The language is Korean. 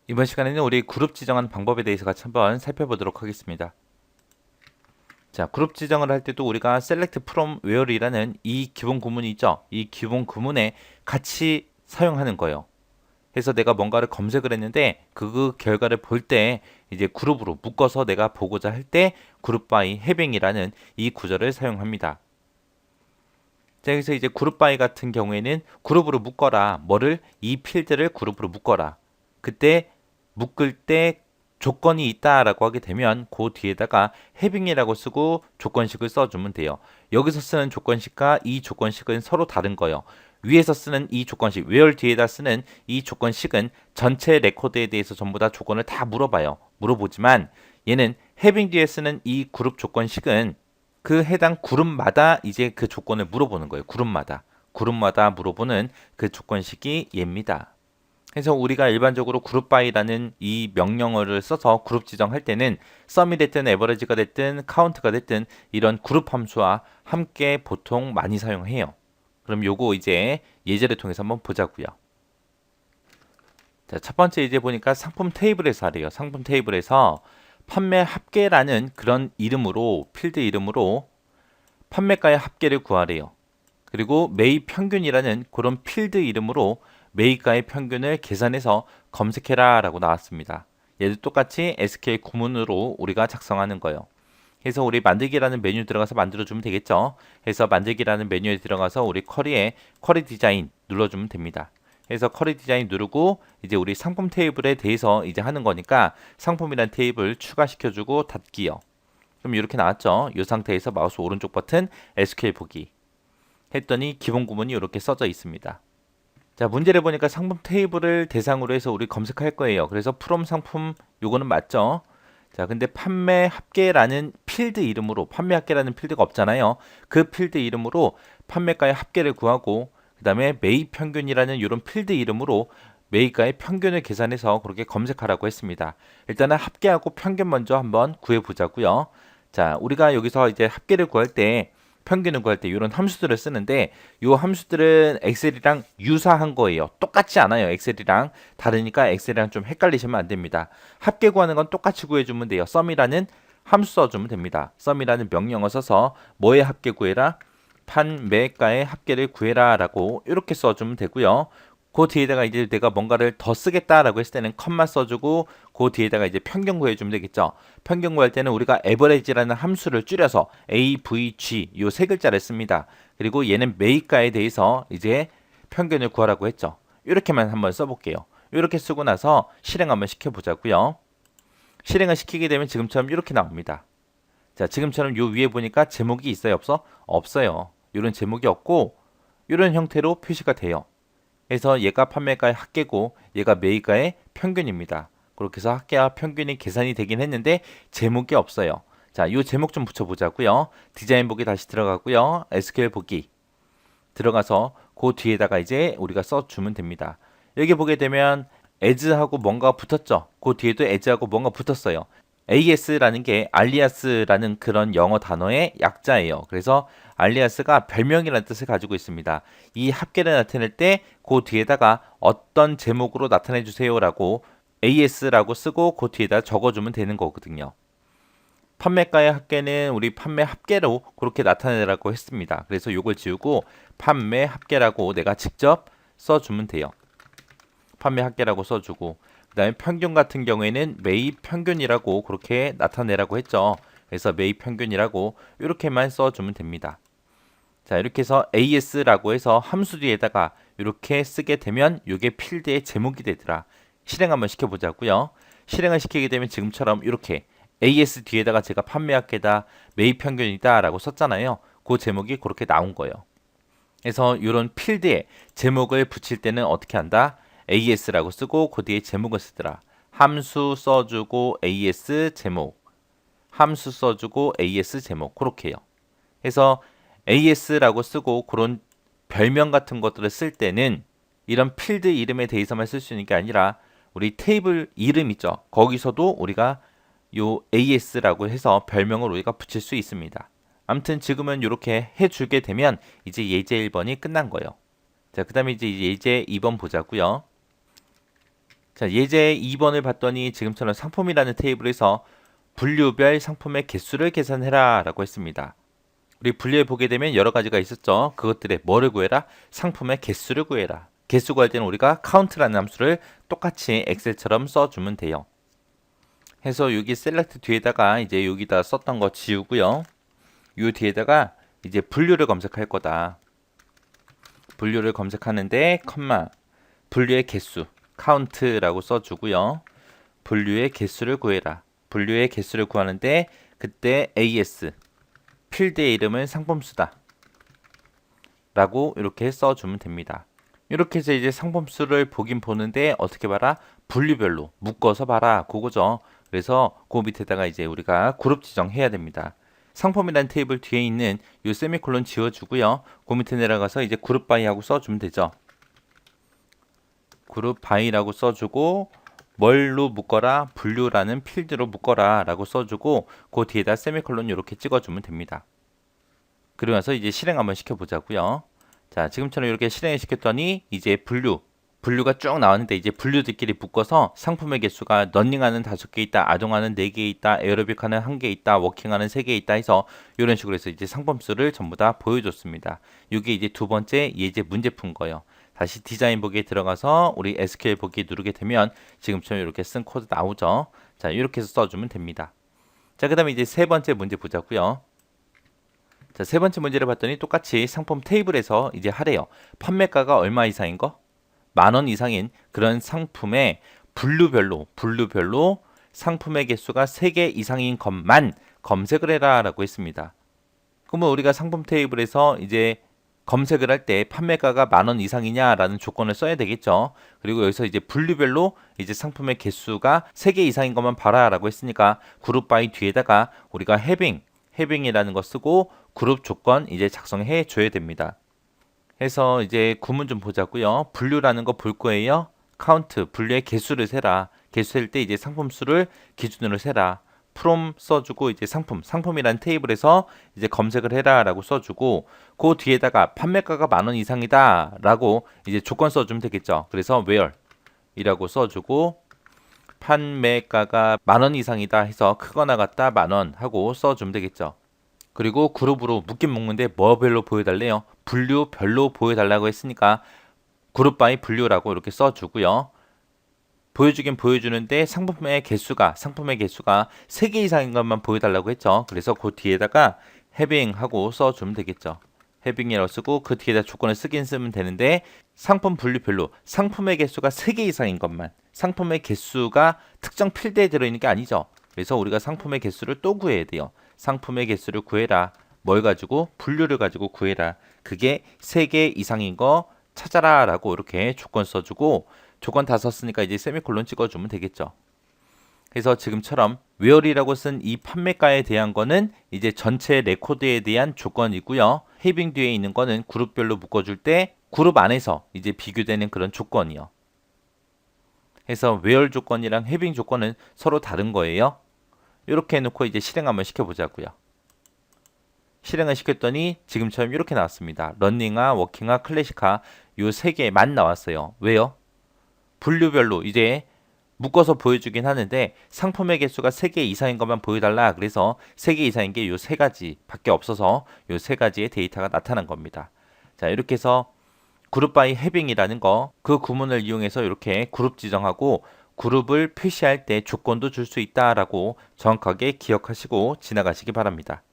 이번 시간에는 우리 그룹 지정하는 방법에 대해서 같이 한번 살펴보도록 하겠습니다. 자, 그룹 지정을 할 때도 우리가 select from where이라는 이 기본 구문이 있죠. 이 기본 구문에 같이 사용하는 거예요. 그래서 내가 뭔가를 검색을 했는데 그 결과를 볼 때 이제 그룹으로 묶어서 내가 보고자 할 때 그룹 바이 해빙이라는 이 구절을 사용합니다. 자, 그래서 이제 그룹 바이 같은 경우에는 그룹으로 묶어라. 뭐를? 이 필드를 그룹으로 묶어라. 그때 묶을 때 조건이 있다라고 하게 되면 그 뒤에다가 해빙이라고 쓰고 조건식을 써주면 돼요. 여기서 쓰는 조건식과 이 조건식은 서로 다른 거예요. 위에서 쓰는 이 조건식, where 뒤에다 쓰는 이 조건식은 전체 레코드에 대해서 전부 다 조건을 다 물어봐요. 물어보지만 얘는 해빙 뒤에 쓰는 이 그룹 조건식은 그 해당 그룹마다 이제 그 조건을 물어보는 거예요. 그룹마다 물어보는 그 조건식이 얘입니다. 그래서 우리가 일반적으로 그룹 바이라는 이 명령어를 써서 그룹 지정할 때는 썸이 됐든 에버리지가 됐든 카운트가 됐든 이런 그룹 함수와 함께 보통 많이 사용해요. 그럼 요거 이제 예제를 통해서 한번 보자고요. 자, 첫 번째 이제 보니까 상품 테이블에서 하래요. 상품 테이블에서 판매 합계라는 그런 이름으로 필드 이름으로 판매가의 합계를 구하래요. 그리고 매입 평균이라는 그런 필드 이름으로 매입가의 평균을 계산해서 검색해라 라고 나왔습니다. 얘도 똑같이 SQL 구문으로 우리가 작성하는 거예요. 그래서 우리 만들기라는 메뉴 들어가서 만들어주면 되겠죠. 그래서 만들기라는 메뉴에 들어가서 우리 쿼리에 쿼리 디자인 눌러주면 됩니다. 그래서 쿼리 디자인 누르고 이제 우리 상품 테이블에 대해서 이제 하는 거니까 상품이란 테이블 추가시켜주고 닫기요. 그럼 이렇게 나왔죠. 이 상태에서 마우스 오른쪽 버튼 SQL 보기 했더니 기본 구문이 이렇게 써져 있습니다. 자, 문제를 보니까 상품 테이블을 대상으로 해서 우리 검색할 거예요. 그래서 from 상품 요거는 맞죠? 자, 근데 판매 합계라는 필드 이름으로 판매 합계라는 필드가 없잖아요. 그 필드 이름으로 판매가의 합계를 구하고 그다음에 매입 평균이라는 이런 필드 이름으로 매입가의 평균을 계산해서 그렇게 검색하라고 했습니다. 일단은 합계하고 평균 먼저 한번 구해 보자고요. 자, 우리가 여기서 이제 합계를 구할 때 평균을 구할 때 이런 함수들을 쓰는데 이 함수들은 엑셀이랑 유사한 거예요. 똑같지 않아요. 엑셀이랑 다르니까 엑셀이랑 좀 헷갈리시면 안 됩니다. 합계 구하는 건 똑같이 구해주면 돼요. 썸이라는 함수 써주면 됩니다. 썸이라는 명령어 써서 뭐의 합계 구해라? 판매가의 합계를 구해라 라고 이렇게 써주면 되고요. 그 뒤에다가 이제 내가 뭔가를 더 쓰겠다라고 했을 때는 컴마 써주고 그 뒤에다가 이제 평균 구해주면 되겠죠. 평균 구할 때는 우리가 average라는 함수를 줄여서 avg 요 세 글자를 씁니다. 그리고 얘는 매입가에 대해서 이제 평균을 구하라고 했죠. 이렇게만 한번 써볼게요. 이렇게 쓰고 나서 실행 한번 시켜보자고요. 실행을 시키게 되면 지금처럼 이렇게 나옵니다. 자, 지금처럼 요 위에 보니까 제목이 있어요, 없어? 없어요. 이런 제목이 없고 이런 형태로 표시가 돼요. 그래서 얘가 판매가의 합계고 얘가 매입가의 평균입니다. 그렇게 해서 합계와 평균이 계산이 되긴 했는데 제목이 없어요. 자, 이 제목 좀 붙여보자고요. 디자인 보기 다시 들어가고요. SQL 보기 들어가서 그 뒤에다가 이제 우리가 써주면 됩니다. 여기 보게 되면 as하고 뭔가 붙었죠. 그 뒤에도 as하고 뭔가 붙었어요. AS라는 게 알리아스라는 그런 영어 단어의 약자예요. 그래서 알리아스가 별명이라는 뜻을 가지고 있습니다. 이 합계를 나타낼 때 그 뒤에다가 어떤 제목으로 나타내 주세요라고 AS라고 쓰고 그 뒤에다 적어주면 되는 거거든요. 판매가의 합계는 우리 판매 합계로 그렇게 나타내라고 했습니다. 그래서 이걸 지우고 판매 합계라고 내가 직접 써주면 돼요. 판매 합계라고 써주고 그 다음에 평균 같은 경우에는 매입 평균이라고 그렇게 나타내라고 했죠. 그래서 매입 평균이라고 이렇게만 써주면 됩니다. 자, 이렇게 해서 AS라고 해서 함수 뒤에다가 이렇게 쓰게 되면 이게 필드의 제목이 되더라. 실행 한번 시켜보자고요. 실행을 시키게 되면 지금처럼 이렇게 AS 뒤에다가 제가 판매합계다 매입 평균이다 라고 썼잖아요. 그 제목이 그렇게 나온 거예요. 그래서 이런 필드에 제목을 붙일 때는 어떻게 한다? AS라고 쓰고 그 뒤에 제목을 쓰더라. 함수 써주고 AS 제목, 함수 써주고 AS 제목 그렇게 해요. 그래서 AS라고 쓰고 그런 별명 같은 것들을 쓸 때는 이런 필드 이름에 대해서만 쓸 수 있는 게 아니라 우리 테이블 이름 있죠. 거기서도 우리가 요 AS라고 해서 별명을 우리가 붙일 수 있습니다. 아무튼 지금은 이렇게 해주게 되면 이제 예제 1번이 끝난 거예요. 자, 그 다음에 이제 예제 2번 보자고요. 자, 예제 2번을 봤더니 지금처럼 상품이라는 테이블에서 분류별 상품의 개수를 계산해라 라고 했습니다. 우리 분류해 보게 되면 여러 가지가 있었죠. 그것들의 뭐를 구해라? 상품의 개수를 구해라. 개수 구할 때는 우리가 count라는 함수를 똑같이 엑셀처럼 써주면 돼요. 해서 여기 select 뒤에다가 이제 여기다 썼던 거 지우고요. 요 뒤에다가 이제 분류를 검색할 거다. 분류를 검색하는데 컴마 분류의 개수 count라고 써주고요. 분류의 개수를 구해라. 분류의 개수를 구하는데 그때 as 필드의 이름은 상품수다 라고 이렇게 써주면 됩니다. 이렇게 해서 이제 상품수를 보긴 보는데 어떻게 봐라? 분류별로 묶어서 봐라 그거죠. 그래서 그 밑에다가 이제 우리가 그룹 지정해야 됩니다. 상품이라는 테이블 뒤에 있는 이 세미콜론 지워주고요. 그 밑에 내려가서 이제 그룹 바이 하고 써주면 되죠. 그룹 바이라고 써주고 뭘로 묶어라? 분류라는 필드로 묶어라 라고 써주고 그 뒤에다 세미콜론 이렇게 찍어주면 됩니다. 그리고 나서 이제 실행 한번 시켜보자고요. 자, 지금처럼 이렇게 실행을 시켰더니 이제 분류가 쭉 나왔는데 이제 분류들끼리 묶어서 상품의 개수가 러닝하는 5개 있다, 아동하는 4개 있다, 에어로빅하는 1개 있다, 워킹하는 3개 있다 해서 이런 식으로 해서 이제 상품수를 전부 다 보여줬습니다. 이게 이제 두 번째 예제 문제 푼 거예요. 다시 디자인 보기에 들어가서 우리 SQL 보기 누르게 되면 지금처럼 이렇게 쓴 코드 나오죠. 자, 이렇게 해서 써주면 됩니다. 자, 그 다음에 이제 세 번째 문제 보자고요. 자, 세 번째 문제를 봤더니 똑같이 상품 테이블에서 이제 하래요. 판매가가 얼마 이상인 거? 10,000원 이상인 그런 상품의 분류별로 상품의 개수가 3개 이상인 것만 검색을 해라 라고 했습니다. 그러면 우리가 상품 테이블에서 이제 검색을 할 때 판매가가 10,000원 이상이냐라는 조건을 써야 되겠죠. 그리고 여기서 이제 분류별로 이제 상품의 개수가 3개 이상인 것만 봐라 라고 했으니까 그룹 바이 뒤에다가 우리가 해빙이라는 거 쓰고 그룹 조건 이제 작성해 줘야 됩니다. 해서 이제 구문 좀 보자고요. 분류라는 거 볼 거예요. count 분류의 개수를 세라. 개수 셀 때 이제 상품 수를 기준으로 세라. from 써주고 이제 상품이란 테이블에서 이제 검색을 해라라고 써주고 그 뒤에다가 판매가가 10,000원 이상이다라고 이제 조건 써주면 되겠죠. 그래서 where이라고 써주고 판매가가 10,000원 이상이다 해서 크거나 같다 10,000원 하고 써주면 되겠죠. 그리고 그룹으로 묶긴 묶는데 뭐별로 보여달래요? 분류별로 보여달라고 했으니까 그룹 바이 분류라고 이렇게 써주고요. 보여주긴 보여주는데 상품의 개수가 3개 이상인 것만 보여달라고 했죠. 그래서 그 뒤에다가 having 하고 써주면 되겠죠. having이라고 쓰고 그 뒤에다 조건을 쓰면 되는데 상품 분류별로 상품의 개수가 3개 이상인 것만 상품의 개수가 특정 필드에 들어있는 게 아니죠. 그래서 우리가 상품의 개수를 또 구해야 돼요. 상품의 개수를 구해라. 뭘 가지고? 분류를 가지고 구해라. 그게 3개 이상인 거 찾아라 라고 이렇게 조건 써주고 조건 다 썼으니까 이제 세미콜론 찍어주면 되겠죠. 그래서 지금처럼 where이라고 쓴 이 판매가에 대한 거는 이제 전체 레코드에 대한 조건이고요. 헤빙 뒤에 있는 거는 그룹별로 묶어줄 때 그룹 안에서 이제 비교되는 그런 조건이요. 해서 where 조건이랑 헤빙 조건은 서로 다른 거예요. 이렇게 해놓고 이제 실행 한번 시켜보자고요. 실행을 시켰더니 지금처럼 이렇게 나왔습니다. 러닝화, 워킹화, 클래식화 요 3개만 나왔어요. 왜요? 분류별로 이제 묶어서 보여주긴 하는데 상품의 개수가 3개 이상인 것만 보여달라. 그래서 3개 이상인 게 요 3가지 밖에 없어서 요 3가지의 데이터가 나타난 겁니다. 자, 이렇게 해서 그룹 바이 해빙이라는 거 그 구문을 이용해서 이렇게 그룹 지정하고 그룹을 표시할 때 조건도 줄 수 있다라고 정확하게 기억하시고 지나가시기 바랍니다.